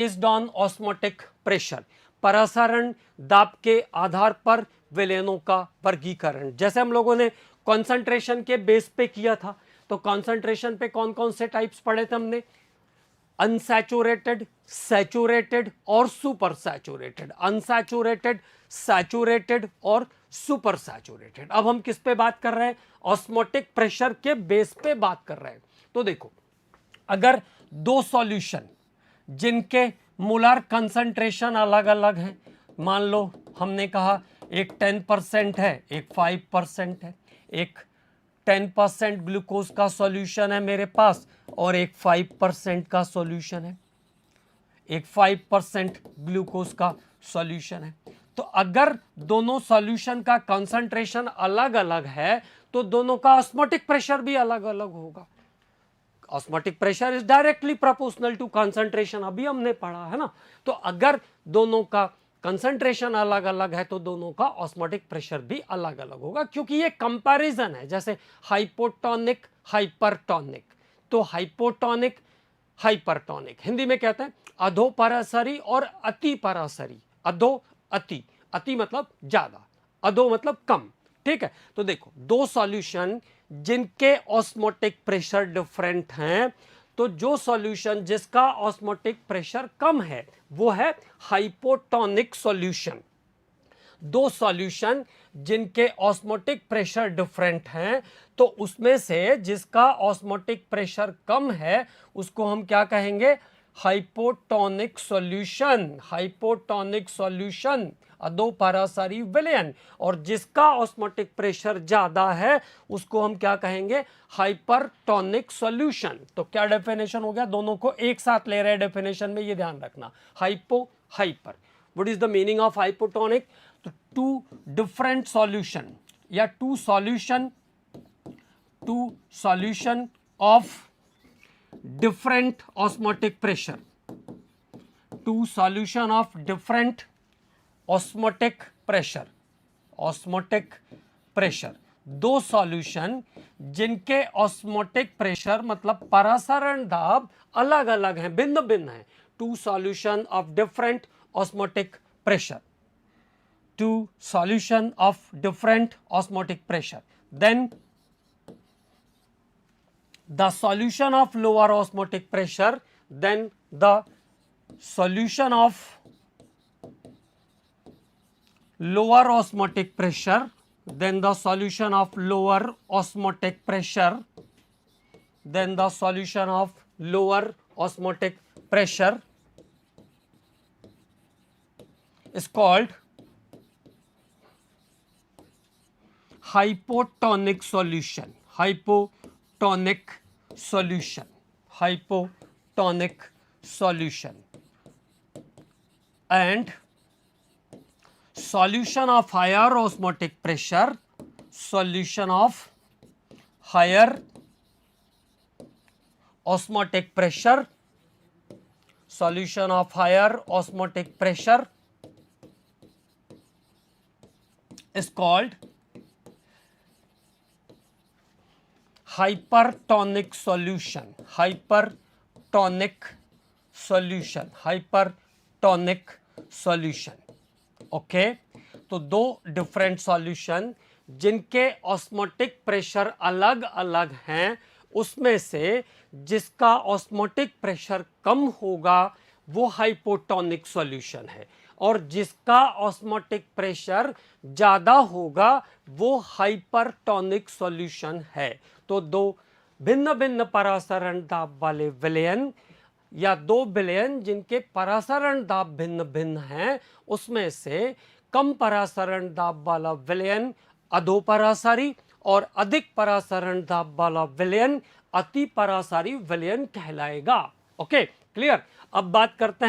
Based on osmotic pressure, परासरण दाब के आधार पर विलयनों का वर्गीकरण। जैसे हम लोगों ने कॉन्सेंट्रेशन के बेस पे किया था, तो कॉन्सेंट्रेशन पे कौन कौन से टाइप्स पढ़े थे हमने? अनसैचुरेटेड, सैचुरेटेड और सुपर सैचुरेटेड। अनसैचुरेटेड, सैचुरेटेड और सुपर सैचुरेटेड। अब हम किस पे बात कर रहे हैं? ऑस्मोटिक प्रेशर के बेस पे बात कर रहे हैं। तो देखो, अगर दो सॉल्यूशन जिनके मोलर कंसंट्रेशन अलग अलग हैं, मान लो हमने कहा एक 10% है, एक 5% है, एक 10% ग्लूकोज का सॉल्यूशन है मेरे पास और एक 5% का सॉल्यूशन है, एक 5% ग्लूकोज का सॉल्यूशन है। तो अगर दोनों सॉल्यूशन का कंसंट्रेशन अलग अलग है तो दोनों का ऑस्मोटिक प्रेशर भी अलग अलग होगा। Osmotic pressure is directly proportional to concentration, अभी हमने पढ़ा है ना। तो अगर दोनों का कंसंट्रेशन अलग अलग है तो दोनों का ऑस्मोटिक प्रेशर भी अलग अलग होगा, क्योंकि ये कंपैरिजन है। जैसे हाइपोटोनिक, हाइपरटोनिक, तो हाइपोटोनिक, हाइपरटोनिक हिंदी में कहते हैं अधोपरासरी और अति परासरी। अधो, अति, अति मतलब ज्यादा, अधो मतलब कम। ठीक है, तो देखो दो सॉल्यूशन जिनके ऑस्मोटिक प्रेशर डिफरेंट हैं, तो जो सॉल्यूशन जिसका ऑस्मोटिक प्रेशर कम है वो है हाइपोटोनिक सॉल्यूशन। दो सॉल्यूशन जिनके ऑस्मोटिक प्रेशर डिफरेंट हैं, तो उसमें से जिसका ऑस्मोटिक प्रेशर कम है उसको हम क्या कहेंगे? Hypotonic solution. हाइपोटोनिक सॉल्यूशन, अधोपरासरी विलयन। और जिसका ऑस्मोटिक प्रेशर ज्यादा है उसको हम क्या कहेंगे? Hypertonic solution. तो क्या डेफिनेशन हो गया? दोनों को एक साथ ले रहे हैं डेफिनेशन में, ये ध्यान रखना। Hypo, hyper. What is the meaning of hypotonic? तो टू डिफरेंट सॉल्यूशन या two solution of different osmotic pressure, two solution of different osmotic pressure, osmotic pressure, दो सॉल्यूशन जिनके ऑस्मोटिक प्रेशर मतलब परासरण दाब अलग अलग हैं, भिन्न भिन्न हैं। Two solution of different osmotic pressure, two solution of different osmotic pressure, then the solution of lower osmotic pressure, then the solution of lower osmotic pressure, then the solution of lower osmotic pressure, then the solution of lower osmotic pressure is called hypotonic solution. Hypotonic solution, hypotonic solution. And solution of higher osmotic pressure, solution of higher osmotic pressure, solution of higher osmotic pressure is called hypertonic solution. Hypertonic solution, hypertonic solution. Okay, तो दो different solution जिनके osmotic pressure अलग अलग हैं, उसमें से जिसका osmotic pressure कम होगा वो हाइपोटोनिक सॉल्यूशन है, और जिसका ऑस्मोटिक प्रेशर ज्यादा होगा वो हाइपरटोनिक सॉल्यूशन है। तो दो भिन्न भिन्न परासरण दाब वाले विलयन या दो विलयन जिनके परासरण दाब भिन्न भिन्न हैं, उसमें से कम परासरण दाब वाला विलयन अधोपरासरी और अधिक परासरण दाब वाला विलयन अति परासरी विलयन कहलाएगा। Okay, clear? अब बात करते हैं